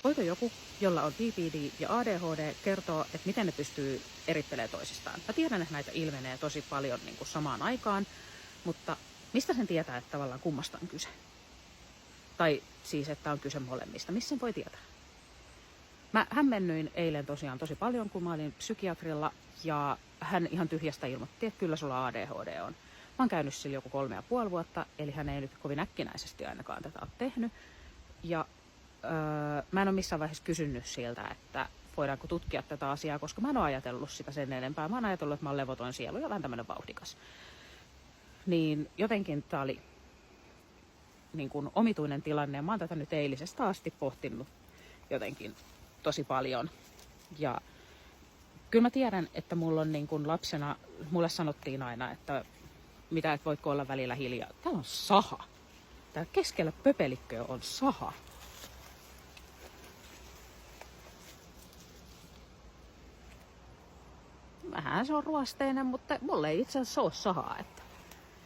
voiko joku, jolla on BPD ja ADHD, kertoa, että miten ne pystyy erittelemään toisistaan? Mä tiedän, että näitä ilmenee tosi paljon niin kuin samaan aikaan, mutta mistä sen tietää, että tavallaan kummasta on kyse? Tai siis, että on kyse molemmista. Missä sen voi tietää? Mä hämmennyin eilen tosiaan tosi paljon, kun mä olin psykiatrilla, ja hän ihan tyhjästä ilmoitti, että kyllä sulla ADHD on. Mä oon käynyt sillä joku 3,5 vuotta, eli hän ei nyt kovin äkkinäisesti ainakaan tätä ole tehnyt. Ja mä en ole missään vaiheessa kysynyt siltä, että voidaanko tutkia tätä asiaa, koska mä en ole ajatellut sitä sen enempää. Mä oon ajatellut, että mä oon levoton sielu ja vähän tämmönen vauhdikas. Niin jotenkin tää oli niin kuin omituinen tilanne, ja mä oon tätä nyt eilisestä asti pohtinut jotenkin tosi paljon. Ja kyllä mä tiedän, että mulla on niin kuin lapsena, mulle sanottiin aina, että mitä et voitko olla välillä hiljaa. Täällä on saha. Täällä keskellä pöpelikköä on saha. Vähän se on ruosteinen, mutta mulla ei itse asiassa ole sahaa. Että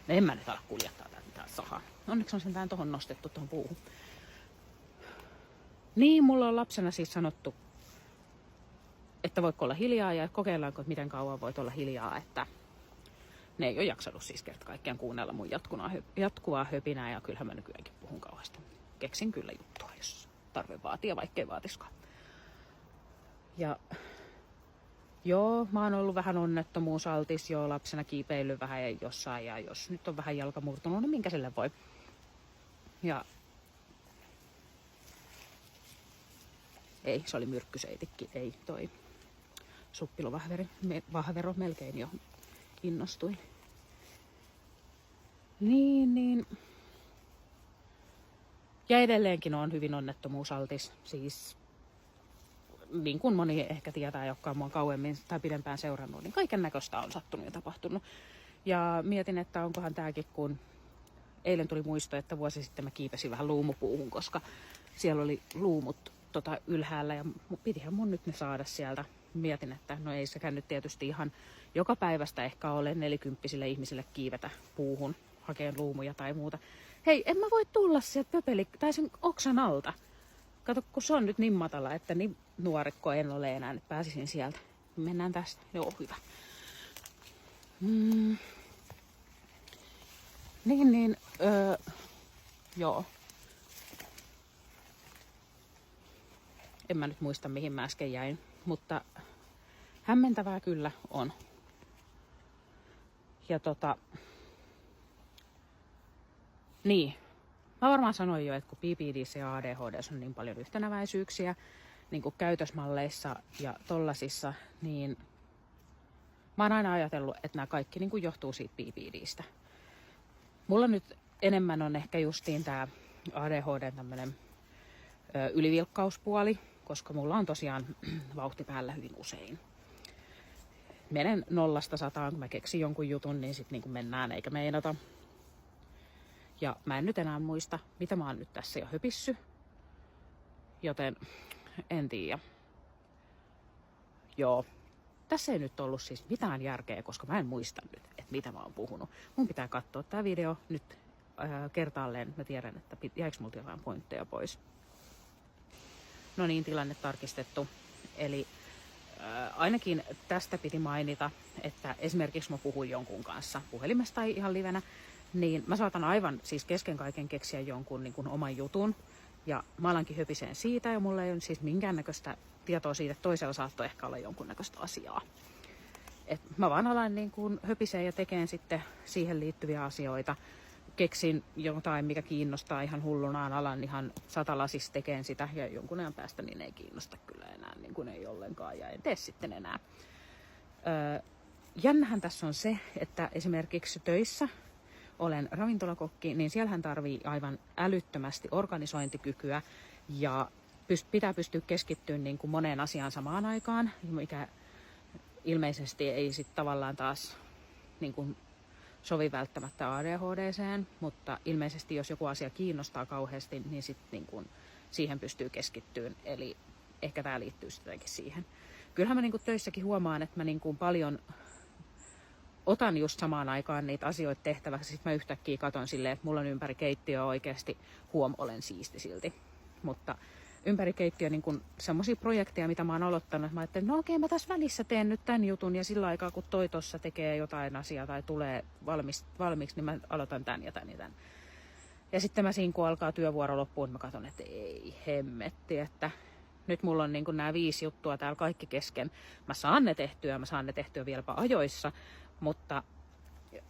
en mä nyt ala kuljettaa täältä mitään sahaa. Onneksi on sentään tohon nostettu tohon puuhun. Niin, mulla on lapsena siis sanottu, että voitko olla hiljaa ja kokeillaanko, että miten kauan voit olla hiljaa, että ne ei ole jaksanut siis kerta kaikkiaan kuunnella mun jatkuvaa höpinää, ja kyllähän mä nykyäänkin puhun kauheasti. Keksin kyllä juttua, jos tarve vaatii, vaikkei vaatiskaan. Ja joo, mä oon ollut vähän onnettomuusaltis jo lapsena, kiipeillyt vähän ja jossain, ja jos nyt on vähän jalka murtunut, niin minkä sille voi. Ja ei, se oli myrkkyseitikki, ei toi suppilovahvero melkein jo innostui. Niin. Ja edelleenkin on hyvin onnettomuusaltis, siis niin kuin moni ehkä tietää, joka on mua kauemmin tai pidempään seurannut, niin kaiken näköistä on sattunut ja tapahtunut. Ja mietin, että onkohan tääkin, kun eilen tuli muisto, että vuosi sitten mä kiipesin vähän luumupuuhun, koska siellä oli luumut ylhäällä, ja pitihän mun nyt ne saada sieltä. Mietin, että no ei sekään nyt tietysti ihan joka päivästä ehkä ole 40-vuotiaille ihmisille kiivetä puuhun hakeen luumuja tai muuta. Hei, en mä voi tulla sieltä tai sen oksan alta. Kato, kun se on nyt niin matala, että niin nuorikko en ole enää, että pääsisin sieltä. Mennään tästä. Joo, hyvä. Joo. En mä nyt muista, mihin mä äsken jäin, mutta hämmentävää kyllä on. Ja niin. Mä varmaan sanoin jo, että kun BPD:ssä ja ADHD:ssa on niin paljon yhtenäväisyyksiä, niin kuin käytösmalleissa ja tollasissa, niin mä oon aina ajatellut, että nämä kaikki niin kuin johtuu siitä BPD:stä. Mulla nyt enemmän on ehkä justiin tää ADHD:n tämmönen ylivilkkauspuoli, koska mulla on tosiaan vauhti päällä hyvin usein. Menen 0–100, kun mä keksin jonkun jutun, niin sit niin kuin mennään eikä meinata. Ja mä en nyt enää muista, mitä mä oon nyt tässä jo höpissy. Joten en tiedä. Joo. Tässä ei nyt ollut siis mitään järkeä, koska mä en muista nyt, että mitä mä oon puhunut. Mun pitää katsoa tää video nyt kertaalleen. Mä tiedän, että jäikö multa jotain pointteja pois. No niin, tilanne tarkistettu. Eli ainakin tästä piti mainita, että esimerkiksi mä puhuin jonkun kanssa puhelimesta tai ihan livenä, niin mä saatan aivan siis kesken kaiken keksiä jonkun niin kuin oman jutun. Ja mä alankin höpiseen siitä, ja mulla ei ole siis minkäännäköistä tietoa siitä, että toisella saattoi ehkä olla jonkunnäköistä asiaa. Et mä vaan alan niin kuin höpiseen ja tekeen sitten siihen liittyviä asioita. Keksin jotain, mikä kiinnostaa ihan hullunaan, alan ihan satalasissa tekeen sitä, ja jonkun ajan päästä niin ei kiinnosta kyllä enää, niin kuin ei ollenkaan, ja en tee sitten enää. Jännähän tässä on se, että esimerkiksi töissä olen ravintolakokki, niin siellähän tarvii aivan älyttömästi organisointikykyä, ja pitää pystyä keskittymään niin kuin moneen asiaan samaan aikaan, mikä ilmeisesti ei sitten tavallaan taas niin kuin sovi välttämättä ADHD:seen, mutta ilmeisesti jos joku asia kiinnostaa kauheasti, niin sitten niin kuin siihen pystyy keskittymään, eli ehkä tämä liittyy jotenkin siihen. Kyllähän mä niin kuin töissäkin huomaan, että mä niin kuin paljon otan just samaan aikaan niitä asioita tehtäväksi, sitten mä yhtäkkiä katon silleen, että mulla on ympäri keittiöä oikeasti olen siisti silti. Mutta ympäri keittiö niin semmoisia projekteja, mitä mä oon aloittanut. Mä ajattelin, no okei, mä tässä välissä teen nyt tämän jutun ja sillä aikaa, kun toi tossa tekee jotain asiaa tai tulee valmiiksi, niin mä aloitan tän ja tän ja tän. Ja sitten mä siinä, kun alkaa työvuoro loppuun, mä katson, että ei hemmetti, että nyt mulla on niin nämä 5 juttua täällä kaikki kesken. Mä saan ne tehtyä vieläpä ajoissa, mutta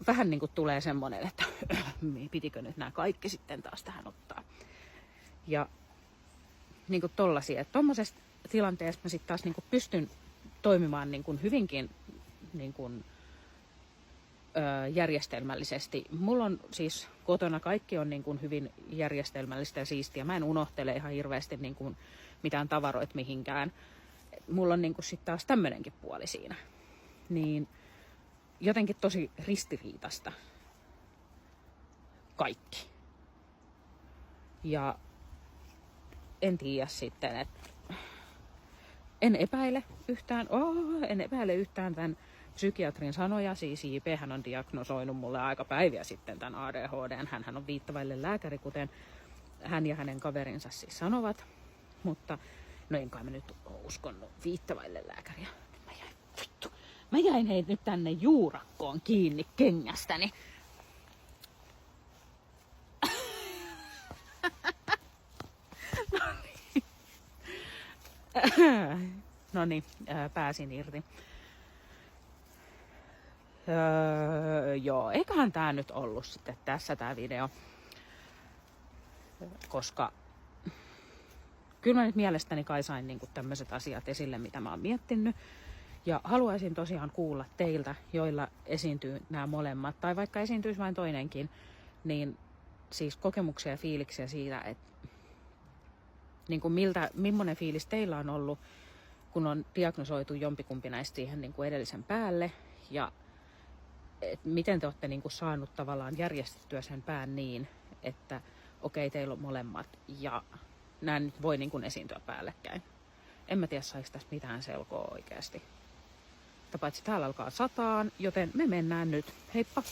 vähän niin kuin tulee semmoinen, että pitikö nyt nämä kaikki sitten taas tähän ottaa. Ja niin kuin tollasia, että tommosessa tilanteessa mä sitten taas niin kuin pystyn toimimaan niin kuin hyvinkin niin kuin, järjestelmällisesti. Mulla on siis kotona kaikki on niin kuin hyvin järjestelmällistä ja siistiä. Mä en unohtele ihan hirveästi niin kuin mitään tavaroita mihinkään. Mulla on niin kuin sitten taas tämmönenkin puoli siinä. Niin jotenkin tosi ristiriitasta kaikki. Ja en tiedä sitten, että en epäile yhtään tämän psykiatrin sanoja. Siis JP hän on diagnosoinut mulle aika päiviä sitten tämän ADHDn. Hän on viittavaille lääkäri, kuten hän ja hänen kaverinsa siis sanovat. Mutta no en kai mä nyt uskonut viittavaille lääkäriä. Mä jäin heitä nyt tänne juurakkoon kiinni kengästäni. No niin, pääsin irti. Joo, eiköhän tää nyt ollut sitten tässä tää video. Koska kyllä mä nyt mielestäni kai sain niinku tämmöiset asiat esille, mitä mä oon miettinyt. Ja haluaisin tosiaan kuulla teiltä, joilla esiintyy nämä molemmat, tai vaikka esiintyisi vain toinenkin, niin siis kokemuksia ja fiiliksiä siitä, että niin kuin millainen fiilis teillä on ollut, kun on diagnosoitu jompikumpi näistä siihen niin kuin edellisen päälle, ja miten te olette niin kuin saanut tavallaan järjestettyä sen pään niin, että okei, teillä on molemmat, ja nämä nyt voi niin kuin esiintyä päällekkäin. En mä tiedä, saiko tästä mitään selkoa oikeasti. Paitsi täällä alkaa sataan, joten me mennään nyt. Heippa!